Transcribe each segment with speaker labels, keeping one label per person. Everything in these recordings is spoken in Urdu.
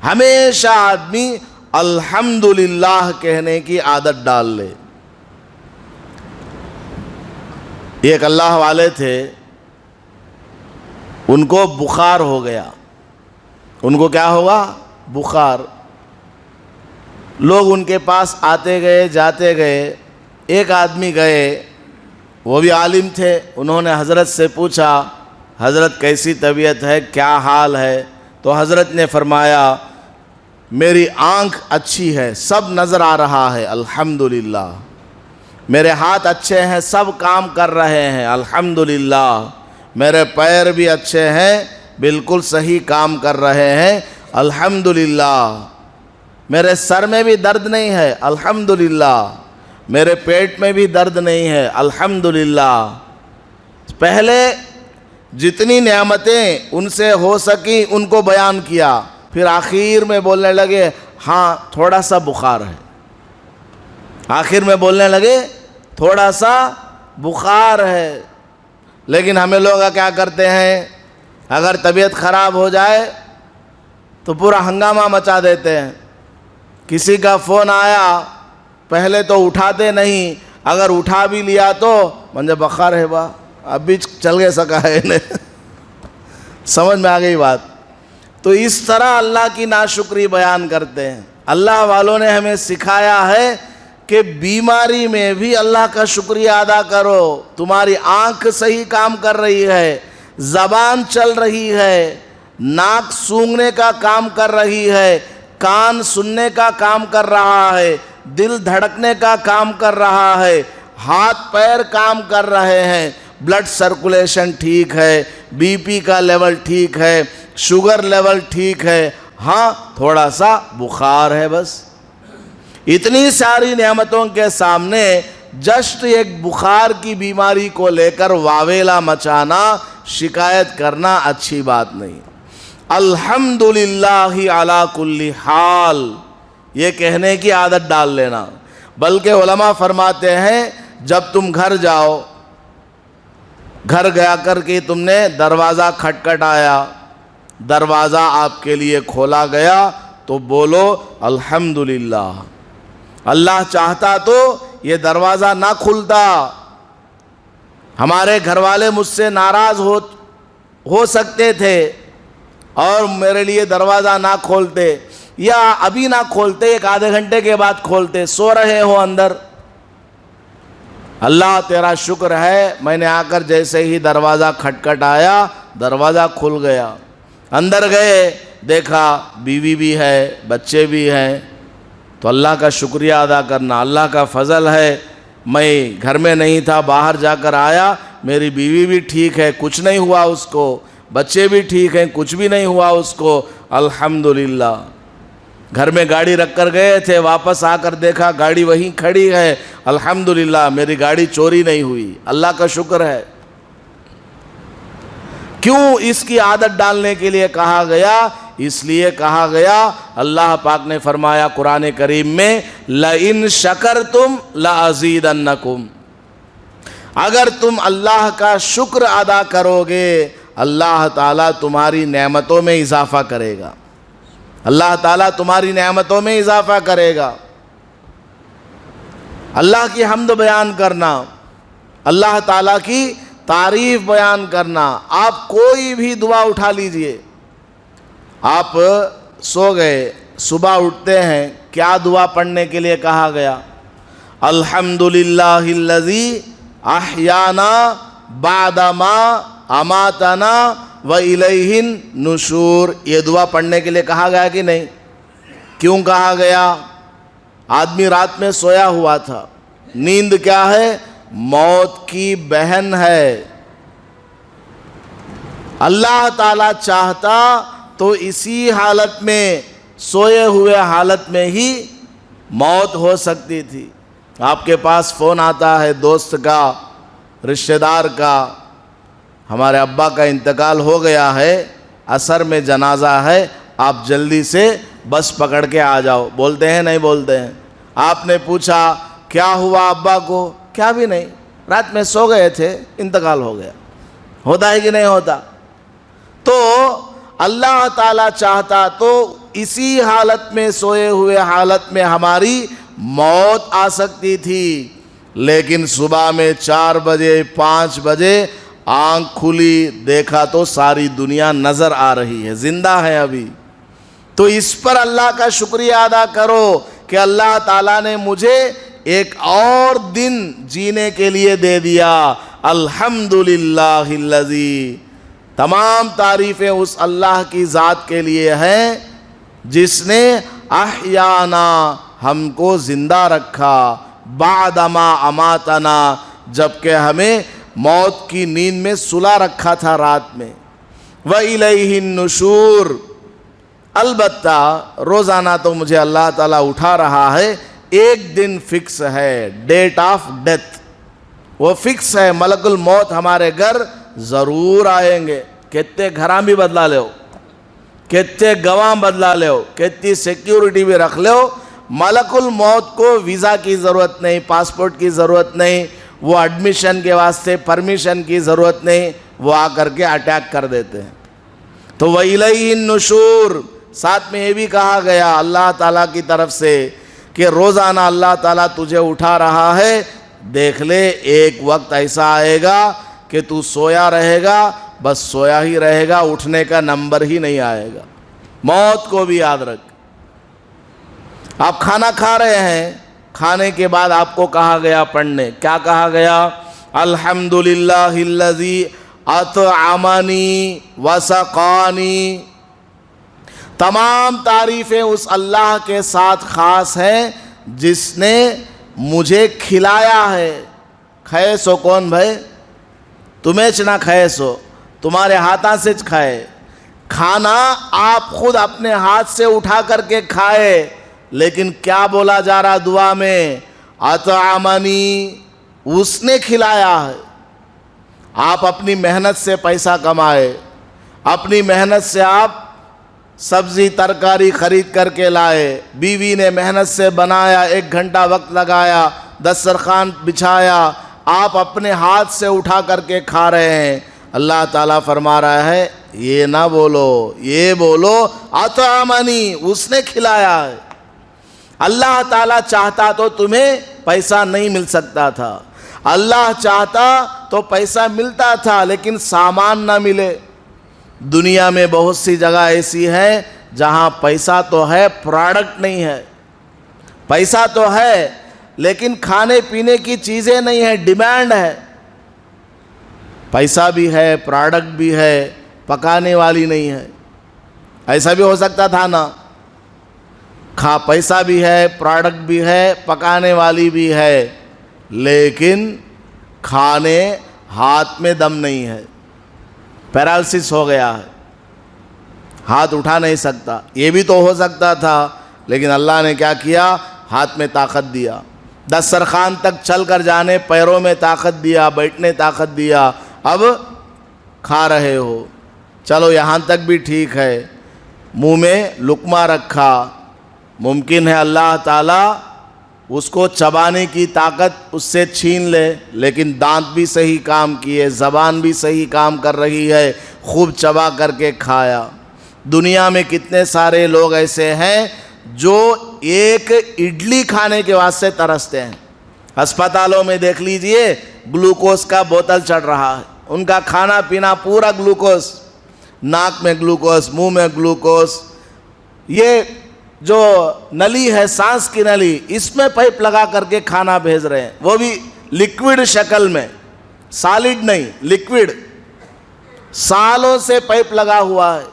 Speaker 1: ہمیشہ آدمی الحمدللہ کہنے کی عادت ڈال لے۔ ایک اللہ والے تھے، ان کو بخار ہو گیا۔ ان کو کیا ہوا؟ بخار۔ لوگ ان کے پاس آتے گئے جاتے گئے۔ ایک آدمی گئے، وہ بھی عالم تھے، انہوں نے حضرت سے پوچھا حضرت کیسی طبیعت ہے، کیا حال ہے؟ تو حضرت نے فرمایا میری آنکھ اچھی ہے، سب نظر آ رہا ہے الحمدللہ، میرے ہاتھ اچھے ہیں، سب کام کر رہے ہیں الحمدللہ، میرے پیر بھی اچھے ہیں، بالکل صحیح کام کر رہے ہیں الحمدللہ، میرے سر میں بھی درد نہیں ہے الحمدللہ، میرے پیٹ میں بھی درد نہیں ہے الحمدللہ۔ پہلے جتنی نعمتیں ان سے ہو سکیں ان کو بیان کیا، پھر آخر میں بولنے لگے ہاں تھوڑا سا بخار ہے۔ آخر میں بولنے لگے تھوڑا سا بخار ہے۔ لیکن ہمیں لوگ کیا کرتے ہیں، اگر طبیعت خراب ہو جائے تو پورا ہنگامہ مچا دیتے ہیں۔ کسی کا فون آیا پہلے تو اٹھاتے نہیں، اگر اٹھا بھی لیا تو منجھے بخار ہے با اب بھی چل گئے سکا ہے انہیں۔ سمجھ میں آ گئی بات؟ تو اس طرح اللہ کی ناشکری بیان کرتے ہیں۔ اللہ والوں نے ہمیں سکھایا ہے کہ بیماری میں بھی اللہ کا شکریہ ادا کرو۔ تمہاری آنکھ صحیح کام کر رہی ہے، زبان چل رہی ہے، ناک سونگھنے کا کام کر رہی ہے، کان سننے کا کام کر رہا ہے، دل دھڑکنے کا کام کر رہا ہے، ہاتھ پیر کام کر رہے ہیں، بلڈ سرکولیشن ٹھیک ہے، بی پی کا لیول ٹھیک ہے، شوگر لیول ٹھیک ہے، ہاں تھوڑا سا بخار ہے بس۔ اتنی ساری نعمتوں کے سامنے جسٹ ایک بخار کی بیماری کو لے کر واویلا مچانا، شکایت کرنا اچھی بات نہیں۔ الحمدللہ علی کل حال یہ کہنے کی عادت ڈال لینا۔ بلکہ علماء فرماتے ہیں جب تم گھر جاؤ، گھر گیا کر کے تم نے دروازہ کھٹکھٹایا، دروازہ آپ کے لیے کھولا گیا تو بولو الحمدللہ۔ اللہ چاہتا تو یہ دروازہ نہ کھلتا، ہمارے گھر والے مجھ سے ناراض ہو سکتے تھے اور میرے لیے دروازہ نہ کھولتے، یا ابھی نہ کھولتے، ایک آدھے گھنٹے کے بعد کھولتے، سو رہے ہو اندر۔ اللہ تیرا شکر ہے میں نے آ کر جیسے ہی دروازہ کھٹکھٹایا دروازہ کھل گیا، اندر گئے دیکھا بیوی بھی ہے بچے بھی ہیں، تو اللہ کا شکریہ ادا کرنا۔ اللہ کا فضل ہے میں گھر میں نہیں تھا، باہر جا کر آیا، میری بیوی بھی ٹھیک ہے، کچھ نہیں ہوا اس کو، بچے بھی ٹھیک ہیں، کچھ بھی نہیں ہوا اس کو، الحمدللہ۔ گھر میں گاڑی رکھ کر گئے تھے، واپس آ کر دیکھا گاڑی وہیں کھڑی ہے، الحمدللہ میری گاڑی چوری نہیں ہوئی، اللہ کا شکر ہے۔ کیوں اس کی عادت ڈالنے کے لیے کہا گیا؟ اس لیے کہا گیا، اللہ پاک نے فرمایا قرآن کریم میں لَإِن شَكَرْتُمْ لَأَزِيدَنَّكُمْ، اگر تم اللہ کا شکر ادا کرو گے اللہ تعالیٰ تمہاری نعمتوں میں اضافہ کرے گا، اللہ تعالیٰ تمہاری نعمتوں میں اضافہ کرے گا۔ اللہ کی حمد بیان کرنا، اللہ تعالیٰ کی تعریف بیان کرنا۔ آپ کوئی بھی دعا اٹھا لیجئے، آپ سو گئے، صبح اٹھتے ہیں، کیا دعا پڑھنے کے لیے کہا گیا؟ الحمدللہ الذی احیانا بعد ما اماتنا وإلیہ النشور، یہ دعا پڑھنے کے لیے کہا گیا کہ نہیں؟ کیوں کہا گیا؟ آدمی رات میں سویا ہوا تھا، نیند کیا ہے؟ موت کی بہن ہے۔ اللہ تعالیٰ چاہتا تو اسی حالت میں، سوئے ہوئے حالت میں ہی موت ہو سکتی تھی۔ آپ کے پاس فون آتا ہے دوست کا، رشتہ دار کا، ہمارے ابا کا انتقال ہو گیا ہے، عصر میں جنازہ ہے، آپ جلدی سے بس پکڑ کے آ جاؤ، بولتے ہیں نہیں بولتے ہیں؟ آپ نے پوچھا کیا ہوا ابا کو؟ کیا بھی نہیں، رات میں سو گئے تھے، انتقال ہو گیا۔ ہوتا ہے کہ نہیں ہوتا؟ تو اللہ تعالیٰ چاہتا تو اسی حالت میں سوئے ہوئے حالت میں ہماری موت آ سکتی تھی، لیکن صبح میں 4 بجے 5 بجے آنکھ کھلی، دیکھا تو ساری دنیا نظر آ رہی ہے، زندہ ہے ابھی۔ تو اس پر اللہ کا شکریہ ادا کرو کہ اللہ تعالیٰ نے مجھے ایک اور دن جینے کے لیے دے دیا۔ الحمدللہ الذی، تمام تعریفیں اس اللہ کی ذات کے لیے ہیں جس نے احیانا، ہم کو زندہ رکھا، بعدما اماتنا، جبکہ ہمیں موت کی نیند میں سلا رکھا تھا رات میں۔ وَإِلَيْهِ النُّشُورُ، البتہ روزانہ تو مجھے اللہ تعالیٰ اٹھا رہا ہے، ایک دن فکس ہے، ڈیٹ آف ڈیتھ وہ فکس ہے، ملک الموت ہمارے گھر ضرور آئیں گے۔ کتنے گھراں بھی بدلا لے ہو، کتنے گواہ بدلا لے ہو، کتنی سیکیورٹی بھی رکھ لے ہو، ملک الموت کو ویزا کی ضرورت نہیں، پاسپورٹ کی ضرورت نہیں، وہ ایڈمیشن کے واسطے پرمیشن کی ضرورت نہیں، وہ آ کر کے اٹیک کر دیتے ہیں۔ تو وَإِلَيْهِ النُّشُورُ، ساتھ میں یہ بھی کہا گیا اللہ تعالیٰ کی طرف سے کہ روزانہ اللہ تعالیٰ تجھے اٹھا رہا ہے، دیکھ لے ایک وقت ایسا آئے گا کہ تو سویا رہے گا، بس سویا ہی رہے گا، اٹھنے کا نمبر ہی نہیں آئے گا۔ موت کو بھی یاد رکھ۔ آپ کھانا کھا رہے ہیں، کھانے کے بعد آپ کو کہا گیا پڑھنے، کیا کہا گیا؟ الحمدللہ الذی اطعمنی وسقانی، تمام تعریفیں اس اللہ کے ساتھ خاص ہیں جس نے مجھے کھلایا ہے۔ کھائے سو کون بھائی؟ تمہیں چنا کھائے سو، تمہارے ہاتھاں سے کھائے۔ کھانا آپ خود اپنے ہاتھ سے اٹھا کر کے کھائے، لیکن کیا بولا جا رہا دعا میں؟ اطعمنی، اس نے کھلایا ہے۔ آپ اپنی محنت سے پیسہ کمائے، اپنی محنت سے آپ سبزی ترکاری خرید کر کے لائے، بیوی نے محنت سے بنایا، 1 گھنٹہ وقت لگایا، دسترخوان بچھایا، آپ اپنے ہاتھ سے اٹھا کر کے کھا رہے ہیں۔ اللہ تعالیٰ فرما رہا ہے یہ نہ بولو، یہ بولو اطعمنی، اس نے کھلایا ہے۔ اللہ تعالیٰ چاہتا تو تمہیں پیسہ نہیں مل سکتا تھا، اللہ چاہتا تو پیسہ ملتا تھا لیکن سامان نہ ملے۔ دنیا میں بہت سی جگہ ایسی ہے جہاں پیسہ تو ہے، پروڈکٹ نہیں ہے۔ پیسہ تو ہے لیکن کھانے پینے کی چیزیں نہیں ہیں، ڈیمانڈ ہے۔ پیسہ بھی ہے، پروڈکٹ بھی ہے، پکانے والی نہیں ہے۔ ایسا بھی ہو سکتا تھا نا، پیسہ بھی ہے، پروڈکٹ بھی ہے، پکانے والی بھی ہے، لیکن کھانے ہاتھ میں دم نہیں ہے، پیرالسس ہو گیا ہے، ہاتھ اٹھا نہیں سکتا۔ یہ بھی تو ہو سکتا تھا، لیکن اللہ نے کیا کیا؟ ہاتھ میں طاقت دیا، دسترخوان تک چل کر جانے، پیروں میں طاقت دیا، بیٹھنے طاقت دیا، اب کھا رہے ہو۔ چلو یہاں تک بھی ٹھیک ہے، منہ میں لقمہ رکھا، ممکن ہے اللہ تعالیٰ اس کو چبانے کی طاقت اس سے چھین لے، لیکن دانت بھی صحیح کام کیے، زبان بھی صحیح کام کر رہی ہے، خوب چبا کر کے کھایا۔ دنیا میں کتنے سارے لوگ ایسے ہیں جو ایک اڈلی کھانے کے واسطے ترستے ہیں۔ ہسپتالوں میں دیکھ لیجئے، گلوکوز کا بوتل چڑھ رہا ہے، ان کا کھانا پینا پورا گلوکوز، ناک میں گلوکوز، منہ میں گلوکوز۔ یہ جو نلی ہے، سانس کی نلی، اس میں پائپ لگا کر کے کھانا بھیج رہے ہیں، وہ بھی لیکوڈ شکل میں، سالڈ نہیں، لیکوڈ۔ سالوں سے پائپ لگا ہوا ہے۔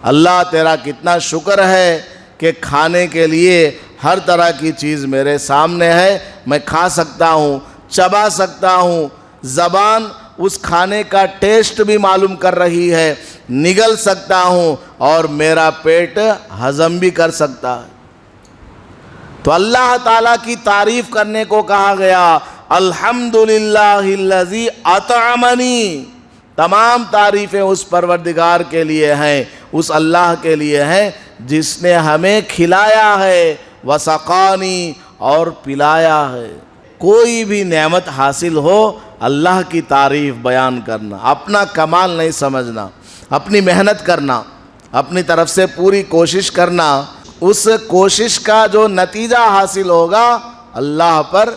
Speaker 1: اللہ تیرا کتنا شکر ہے کہ کھانے کے لیے ہر طرح کی چیز میرے سامنے ہے، میں کھا سکتا ہوں، چبا سکتا ہوں، زبان اس کھانے کا ٹیسٹ بھی معلوم کر رہی ہے، نگل سکتا ہوں، اور میرا پیٹ ہضم بھی کر سکتا ہے۔ تو اللہ تعالیٰ کی تعریف کرنے کو کہا گیا، الحمدللہ الذی اطعمنی، تمام تعریفیں اس پروردگار کے لیے ہیں، اس اللہ کے لیے ہیں جس نے ہمیں کھلایا ہے، وسقانی، اور پلایا ہے۔ کوئی بھی نعمت حاصل ہو، اللہ کی تعریف بیان کرنا، اپنا کمال نہیں سمجھنا۔ اپنی محنت کرنا، اپنی طرف سے پوری کوشش کرنا، اس کوشش کا جو نتیجہ حاصل ہوگا اللہ پر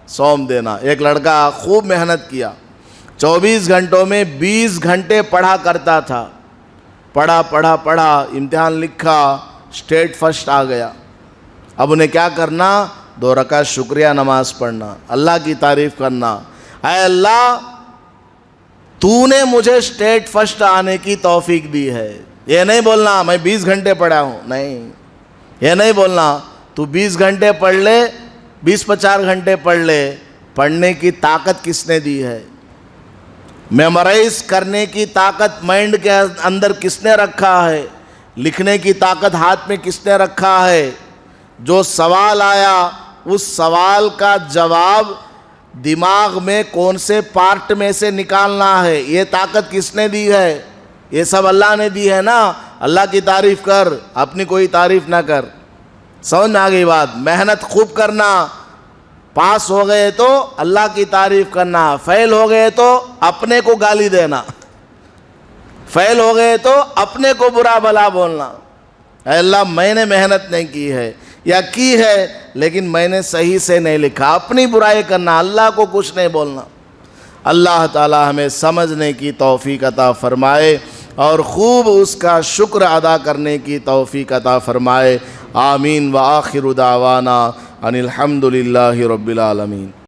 Speaker 1: سونپ دینا۔ ایک لڑکا خوب محنت کیا، 24 گھنٹوں میں 20 گھنٹے پڑھا کرتا تھا، پڑھا، امتحان لکھا، اسٹیٹ فرسٹ آ گیا۔ اب انہیں کیا کرنا؟ 2 رکعت شکریہ نماز پڑھنا، اللہ کی تعریف کرنا، اے اللہ تو نے مجھے اسٹیٹ فرسٹ آنے کی توفیق دی ہے۔ یہ نہیں بولنا میں 20 گھنٹے پڑھا ہوں، نہیں، یہ نہیں بولنا تو 20 گھنٹے پڑھ لے، 20-50 گھنٹے پڑھ لے، پڑھنے کی طاقت کس نے دی ہے؟ میمورائز کرنے کی طاقت مائنڈ کے اندر کس نے رکھا ہے؟ لکھنے کی طاقت ہاتھ میں کس نے رکھا ہے؟ جو سوال آیا اس سوال کا جواب دماغ میں کون سے پارٹ میں سے نکالنا ہے، یہ طاقت کس نے دی ہے؟ یہ سب اللہ نے دی ہے نا۔ اللہ کی تعریف کر، اپنی کوئی تعریف نہ کر۔ سمجھ میں آ گئی بات؟ محنت خوب کرنا، پاس ہو گئے تو اللہ کی تعریف کرنا، فیل ہو گئے تو اپنے کو گالی دینا، فیل ہو گئے تو اپنے کو برا بھلا بولنا، اے اللہ میں نے محنت نہیں کی ہے یا کی ہے لیکن میں نے صحیح سے نہیں لکھا، اپنی برائی کرنا، اللہ کو کچھ نہیں بولنا۔ اللہ تعالی ہمیں سمجھنے کی توفیق عطا فرمائے اور خوب اس کا شکر ادا کرنے کی توفیق عطا فرمائے۔ آمین۔ وآخر دعوانا ان الحمد للہ رب العالمین۔